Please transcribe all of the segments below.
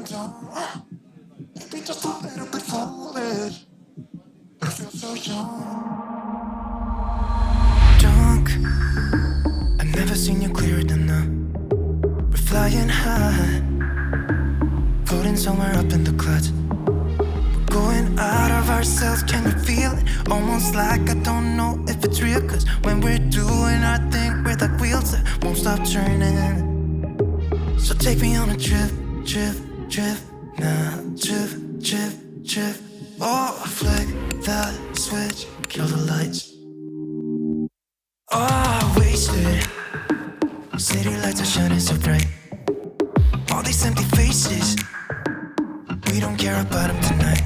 down. Maybe just a little bit foolish. I feel so young. Drunk, I've never seen you clearer than now. We're flying high, floating somewhere up in the clouds. We're going out of ourselves, can you feel it? Almost like I don't know if it's real. Cause when we're doing our thing, we're like wheels that won't stop turning. So take me on a trip, trip, trip. Now trip, trip, trip. Oh, flick that switch, kill the lights. Oh, wasted. City lights are shining so bright. All these empty faces, we don't care about them tonight.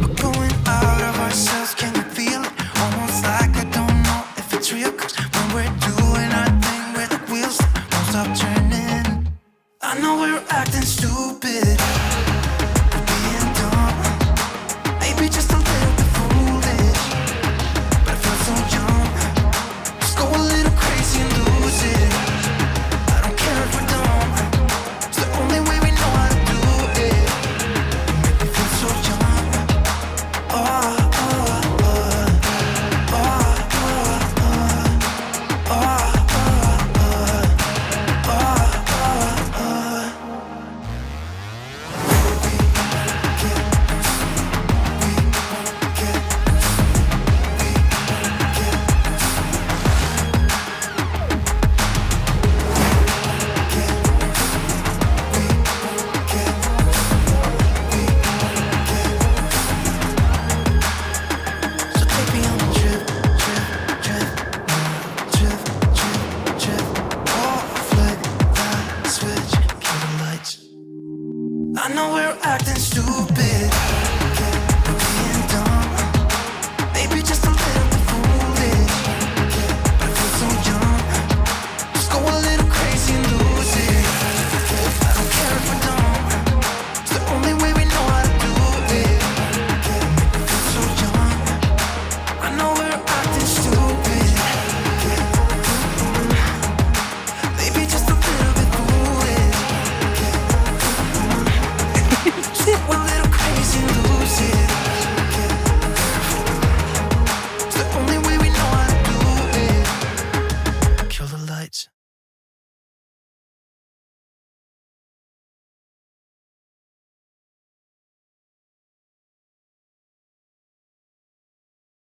We're going out of ourselves, can you feel it? Almost like I don't know if it's real. Cause when we're doing our thing, we're the wheels that won't stop turning. I know we're acting stupid, we're being dumb, maybe just a little bit foolish, but I feel so young. Just go a little crazy and lose it. I don't care if we're dumb, it's the only way we know how to do it. You make me feel so young. Oh, oh, oh, oh, oh, oh, oh, oh, oh. So take me on a trip, trip, trip, trip, trip, trip. Oh, flick that switch, kill the lights. I know we're acting stupid.